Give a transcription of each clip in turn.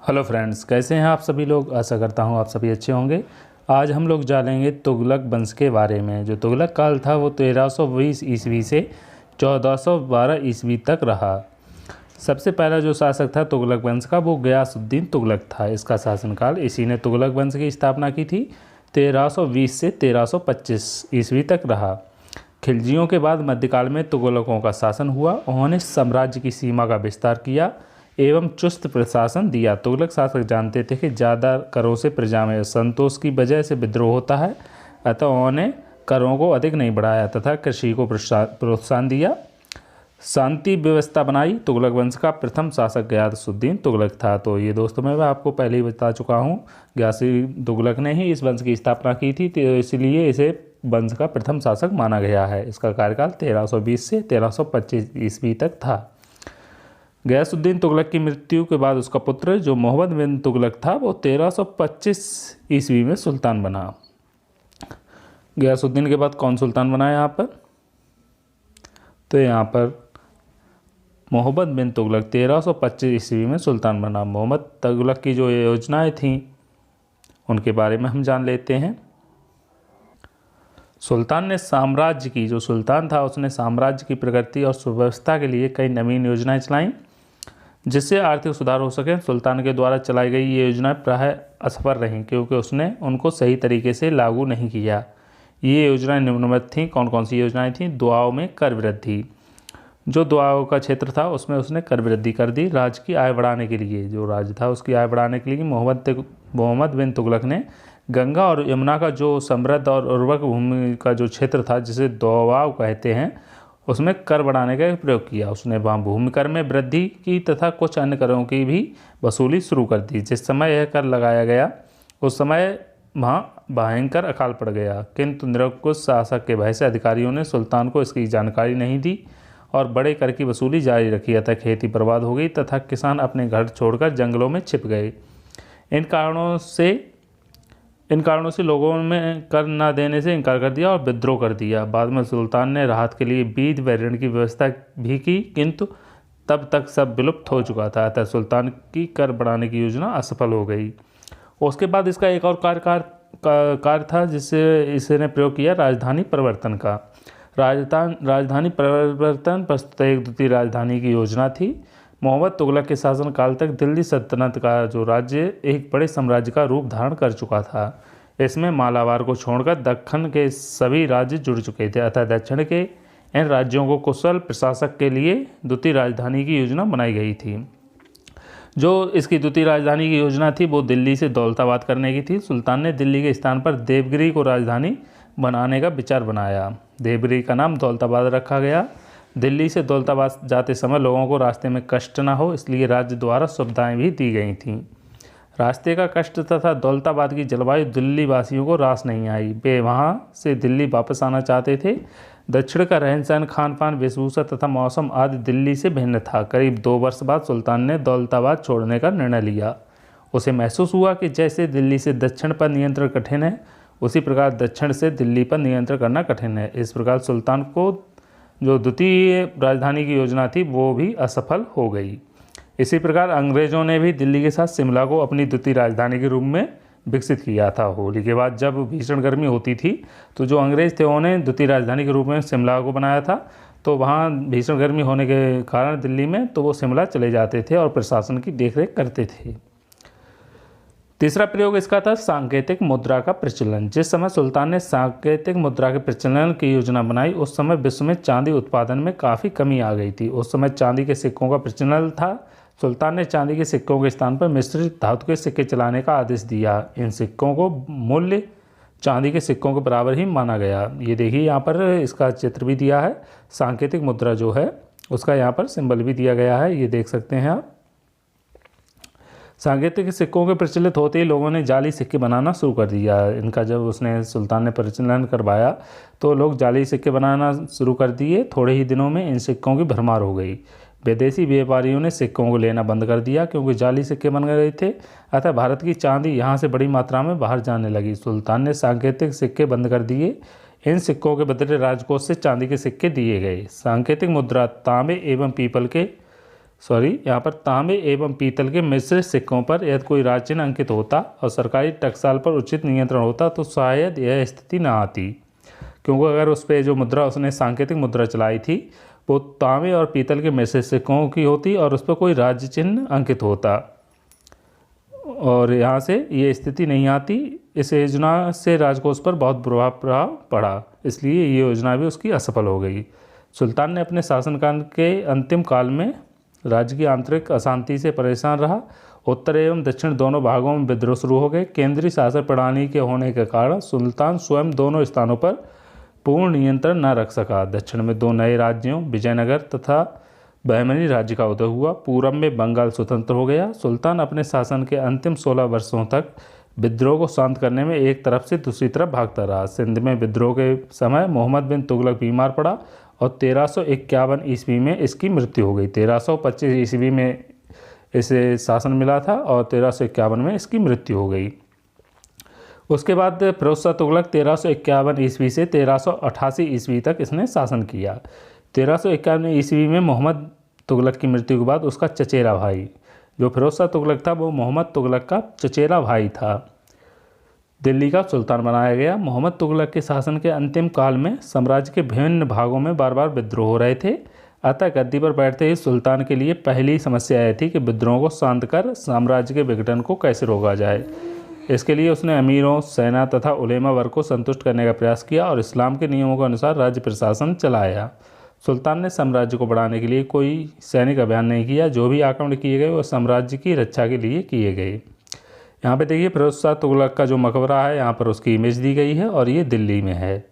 Hello friends, कैसे हैं आप सभी लोग। आशा करता हूं आप सभी अच्छे होंगे। आज हम लोग जानेंगे तुगलक वंश के बारे में। जो तुगलक काल था वो 1320 ईस्वी से 1412 ईस्वी तक रहा। सबसे पहला जो शासक था तुगलक वंश का वो गयासुद्दीन तुगलक था। इसका शासनकाल, इसी ने तुगलक वंश की स्थापना की थी। 1320 से 1325 ईस्वी तक रहा। खिलजियों के बाद मध्यकाल में तुगलकों का शासन हुआ। उन्होंने साम्राज्य की सीमा का विस्तार किया एवं चुस्त प्रशासन दिया। तुगलक शासक जानते थे कि ज़्यादा करों से प्रजा में असंतोष की वजह से विद्रोह होता है, अतः उन्होंने करों को अधिक नहीं बढ़ाया तथा कृषि को प्रोत्साहन दिया, शांति व्यवस्था बनाई। तुगलक वंश का प्रथम शासक गयासुद्दीन तुगलक था। तो ये दोस्तों मैं आपको पहले ही बता चुका हूँ, गयासुद्दीन तुगलक ने ही इस वंश की स्थापना की थी, तो इसलिए इसे वंश का प्रथम शासक माना गया है। इसका कार्यकाल 1320 से 1325 ईस्वी तक था। गयासुद्दीन तुगलक की मृत्यु के बाद उसका पुत्र जो मोहम्मद बिन तुगलक था वो 1325 ईस्वी में सुल्तान बना। गयासुद्दीन के बाद कौन सुल्तान बना यहाँ पर, तो यहाँ पर मोहम्मद बिन तुगलक 1325 ईस्वी में सुल्तान बना। मोहम्मद तुगलक की जो योजनाएं थीं उनके बारे में हम जान लेते हैं। सुल्तान ने साम्राज्य की, जो सुल्तान था उसने साम्राज्य की प्रगति और सुव्यवस्था के लिए कई नवीन योजनाएं चलाईं जिससे आर्थिक सुधार हो सके। सुल्तान के द्वारा चलाई गई ये योजनाएं प्रायः असफल रहीं क्योंकि उसने उनको सही तरीके से लागू नहीं किया। ये योजनाएं निम्नलिखित थीं। कौन कौन सी योजनाएं थीं? दुआओं में कर वृद्धि, जो दुआओं का क्षेत्र था उसमें उसने कर वृद्धि कर दी। राज्य की आय बढ़ाने के लिए, जो राज्य था उसकी आय बढ़ाने के लिए मोहम्मद बिन तुगलक ने गंगा और यमुना का जो समृद्ध और उर्वरक भूमि का जो क्षेत्र था जिसे दोआब कहते हैं, उसमें कर बढ़ाने का प्रयोग किया। उसने वहाँ भूमि कर में वृद्धि की तथा कुछ अन्य करों की भी वसूली शुरू कर दी। जिस समय यह कर लगाया गया उस समय वहाँ भयंकर अकाल पड़ गया, किंतु निरंकुश शासक के भय से अधिकारियों ने सुल्तान को इसकी जानकारी नहीं दी और बड़े कर की वसूली जारी रखी। अतः खेती बर्बाद हो गई तथा किसान अपने घर छोड़कर जंगलों में छिप गए। इन कारणों से लोगों में कर न देने से इनकार कर दिया और विद्रोह कर दिया। बाद में सुल्तान ने राहत के लिए बीज व ऋण की व्यवस्था भी की, किंतु तब तक सब विलुप्त हो चुका था। अतः सुल्तान की कर बढ़ाने की योजना असफल हो गई। उसके बाद इसका एक और कार्य था जिससे इसने प्रयोग किया, राजधानी परिवर्तन का। राजधानी परिवर्तन प्रस्तुत एक द्वितीय राजधानी की योजना थी। मोहम्मद तुगलक के शासनकाल तक दिल्ली सल्तनत का जो राज्य एक बड़े साम्राज्य का रूप धारण कर चुका था। इसमें मालाबार को छोड़कर दक्कन के सभी राज्य जुड़ चुके थे। अतः दक्षिण के इन राज्यों को कुशल प्रशासक के लिए द्वितीय राजधानी की योजना बनाई गई थी। जो इसकी द्वितीय राजधानी की योजना थी वो दिल्ली से दौलताबाद करने की थी। सुल्तान ने दिल्ली के स्थान पर देवगिरी को राजधानी बनाने का विचार बनाया। देवगिरी का नाम दौलताबाद रखा गया। दिल्ली से दौलताबाद जाते समय लोगों को रास्ते में कष्ट न हो इसलिए राज्य द्वारा सुविधाएं भी दी गई थीं। रास्ते का कष्ट तथा दौलताबाद की जलवायु दिल्ली वासियों को रास नहीं आई। वे वहां से दिल्ली वापस आना चाहते थे। दक्षिण का रहन सहन, खान पान, वेशभूषा तथा मौसम आदि दिल्ली से भिन्न था। करीब 2 वर्ष बाद सुल्तान ने दौलताबाद छोड़ने का निर्णय लिया। उसे महसूस हुआ कि जैसे दिल्ली से दक्षिण पर नियंत्रण कठिन है उसी प्रकार दक्षिण से दिल्ली पर नियंत्रण करना कठिन है। इस प्रकार सुल्तान को जो द्वितीय राजधानी की योजना थी वो भी असफल हो गई। इसी प्रकार अंग्रेज़ों ने भी दिल्ली के साथ शिमला को अपनी द्वितीय राजधानी के रूप में विकसित किया था। होली के बाद जब भीषण गर्मी होती थी तो जो अंग्रेज़ थे उन्होंने द्वितीय राजधानी के रूप में शिमला को बनाया था। तो वहाँ भीषण गर्मी होने के कारण दिल्ली में तो वो शिमला चले जाते थे और प्रशासन की देखरेख करते थे। तीसरा प्रयोग इसका था सांकेतिक मुद्रा का प्रचलन। जिस समय सुल्तान ने सांकेतिक मुद्रा के प्रचलन की योजना बनाई उस समय विश्व में चांदी उत्पादन में काफ़ी कमी आ गई थी। उस समय चांदी के सिक्कों का प्रचलन था। सुल्तान ने चांदी के सिक्कों के स्थान पर मिश्रित धातु के सिक्के चलाने का आदेश दिया। इन सिक्कों को मूल्य चांदी के सिक्कों के बराबर ही माना गया। ये देखिए यहाँ पर इसका चित्र भी दिया है। सांकेतिक मुद्रा जो है उसका यहाँ पर सिंबल भी दिया गया है, ये देख सकते हैं आप। सांकेतिक सिक्कों के प्रचलित होते ही लोगों ने जाली सिक्के बनाना शुरू कर दिया। इनका जब उसने सुल्तान ने प्रचलन करवाया तो लोग जाली सिक्के बनाना शुरू कर दिए। थोड़े ही दिनों में इन सिक्कों की भरमार हो गई। विदेशी व्यापारियों ने सिक्कों को लेना बंद कर दिया क्योंकि जाली सिक्के बन गए थे। अतः भारत की चांदी यहाँ से बड़ी मात्रा में बाहर जाने लगी। सुल्तान ने सांकेतिक सिक्के बंद कर दिए। इन सिक्कों के बदले राजकोष से चांदी के सिक्के दिए गए। सांकेतिक मुद्रा तांबे एवं पीतल के यहाँ पर तांबे एवं पीतल के मिश्रित सिक्कों पर यदि कोई राज्य चिन्ह अंकित होता और सरकारी टकसाल पर उचित नियंत्रण होता तो शायद यह स्थिति न आती, क्योंकि अगर उस पर जो मुद्रा उसने सांकेतिक मुद्रा चलाई थी वो तांबे और पीतल के मिश्रित सिक्कों की होती और उस पर कोई राज्य चिन्ह अंकित होता, और यहाँ से ये स्थिति नहीं आती। इस योजना से राजकोष पर बहुत बुरा प्रभाव पड़ा, इसलिए ये योजना भी उसकी असफल हो गई। सुल्तान ने अपने शासनकाल के अंतिम काल में राज्य की आंतरिक अशांति से परेशान रहा। उत्तर एवं दक्षिण दोनों भागों में विद्रोह शुरू हो गए। केंद्रीय शासन प्रणाली के होने के कारण सुल्तान स्वयं दोनों स्थानों पर पूर्ण नियंत्रण न रख सका। दक्षिण में 2 नए राज्यों विजयनगर तथा बहमनी राज्य का उदय हुआ। पूरब में बंगाल स्वतंत्र हो गया। सुल्तान अपने शासन के अंतिम 16 वर्षों तक विद्रोह को शांत करने में एक तरफ से दूसरी तरफ भागता रहा। सिंध में विद्रोह के समय मोहम्मद बिन तुगलक बीमार पड़ा और 1351 ईस्वी में इसकी मृत्यु हो गई। 1325 ईस्वी में इसे शासन मिला था और 1351 में इसकी मृत्यु हो गई। उसके बाद फिरोज शाह तुगलक 1351 ईस्वी से 1388 ईस्वी तक इसने शासन किया। 1351 ईस्वी में मोहम्मद तुगलक की मृत्यु के बाद उसका चचेरा भाई जो फिरोज शाह तुगलक था वो मोहम्मद तुगलक का चचेरा भाई था, दिल्ली का सुल्तान बनाया गया। मोहम्मद तुगलक के शासन के अंतिम काल में साम्राज्य के विभिन्न भागों में बार बार विद्रोह हो रहे थे। अतः गद्दी पर बैठते ही सुल्तान के लिए पहली समस्या यह थी कि विद्रोह को शांत कर साम्राज्य के विघटन को कैसे रोका जाए। इसके लिए उसने अमीरों, सेना तथा उलेमा वर्ग को संतुष्ट करने का प्रयास किया और इस्लाम के नियमों के अनुसार राज्य प्रशासन चलाया। सुल्तान ने साम्राज्य को बढ़ाने के लिए कोई सैनिक अभियान नहीं किया। जो भी आक्रमण किए गए वो साम्राज्य की रक्षा के लिए किए गए। यहाँ पे देखिए फिरोज शाह तुगलक का जो मकबरा है यहाँ पर उसकी इमेज दी गई है और ये दिल्ली में है।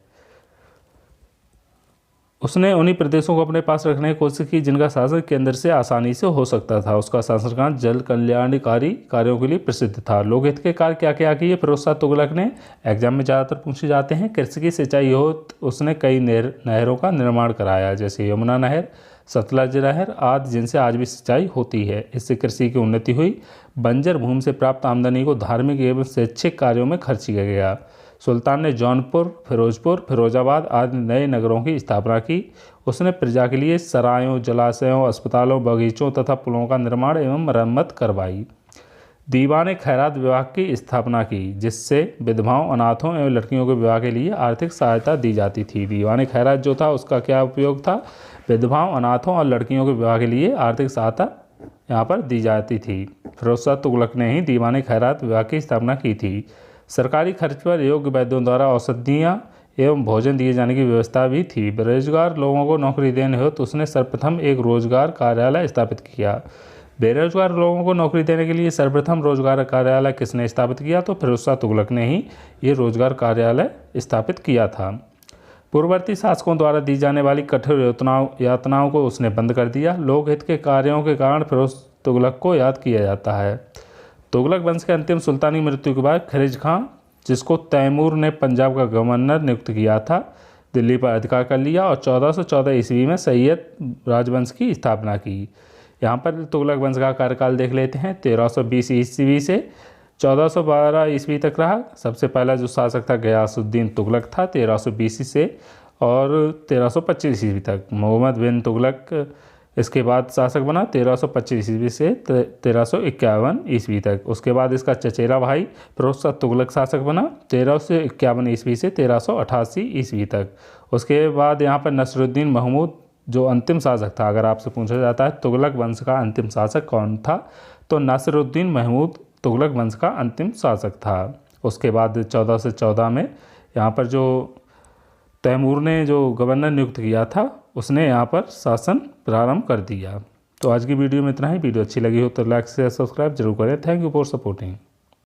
उसने उन्हीं प्रदेशों को अपने पास रखने की कोशिश की जिनका शासन केंद्र से आसानी से हो सकता था। उसका शासनकाल जल कल्याणकारी कार्यों के लिए प्रसिद्ध था। लोकहित के कार्य क्या क्या किए फिरोज शाह तुगलक ने, एग्जाम में ज़्यादातर पूछे जाते हैं। कृषि की सिंचाई हो उसने कई नहरों का निर्माण कराया, जैसे यमुना नहर, सतलज नहर आदि, जिनसे आज भी सिंचाई होती है। इससे कृषि की उन्नति हुई। बंजर भूमि से प्राप्त आमदनी को धार्मिक एवं शैक्षिक कार्यों में खर्च किया गया। सुल्तान ने जौनपुर, फिरोजपुर, फिरोजाबाद आदि नए नगरों की स्थापना की। उसने प्रजा के लिए सरायों, जलाशयों, अस्पतालों, बगीचों तथा पुलों का निर्माण एवं मरम्मत करवाई। दीवान खैरात विभाग की स्थापना की, जिससे विधवाओं, अनाथों एवं लड़कियों के विवाह के लिए आर्थिक सहायता दी जाती थी। दीवान खैरात जो था उसका क्या उपयोग था, विधवाओं, अनाथों और लड़कियों के विवाह के लिए आर्थिक सहायता यहाँ पर दी जाती थी। फिरोज शाह तुगलक ने ही दीवान खैरात विभाग की स्थापना की थी। सरकारी खर्च पर योग्य वैद्यों द्वारा औषधियाँ एवं भोजन दिए जाने की व्यवस्था भी थी। बेरोजगार लोगों को नौकरी देने हेतु उसने सर्वप्रथम एक रोजगार कार्यालय स्थापित किया। बेरोजगार लोगों को नौकरी देने के लिए सर्वप्रथम रोजगार कार्यालय किसने स्थापित किया, तो फिरोज शाह तुगलक ने ही ये रोजगार कार्यालय स्थापित किया था। पूर्ववर्ती शासकों द्वारा दी जाने वाली कठोर यातनाओं को उसने बंद कर दिया। लोकहित के कार्यों के कारण फिरोज तुगलक को याद किया जाता है। तुगलक वंश के अंतिम सुल्तानी मृत्यु के बाद खिलजी खां, जिसको तैमूर ने पंजाब का गवर्नर नियुक्त किया था, दिल्ली पर अधिकार कर लिया और 1414 ईस्वी में सैयद राजवंश की स्थापना की। यहाँ पर तुगलक वंश का कार्यकाल देख लेते हैं। 1320 ईस्वी से 1412 ईस्वी तक रहा। सबसे पहला जो शासक था गयासुद्दीन तुगलक था 1320 से और 1325 ईस्वी तक। मोहम्मद बिन तुगलक इसके बाद शासक बना 1325 ईस्वी से 1351 ईस्वी तक। उसके बाद इसका चचेरा भाई फिरोज शाह तुगलक शासक बना 1351 ईस्वी से 1388 ईस्वी तक। उसके बाद यहाँ पर नसरुद्दीन महमूद जो अंतिम शासक था, अगर आपसे पूछा जाता है तुगलक वंश का अंतिम शासक कौन था, तो नसरुद्दीन महमूद तुगलक वंश का अंतिम शासक था। उसके बाद 1414 में यहाँ पर जो तैमूर ने जो गवर्नर नियुक्त किया था उसने यहाँ पर शासन प्रारंभ कर दिया। तो आज की वीडियो में इतना ही। वीडियो अच्छी लगी हो तो लाइक शेयर सब्सक्राइब जरूर करें। Thank you for supporting.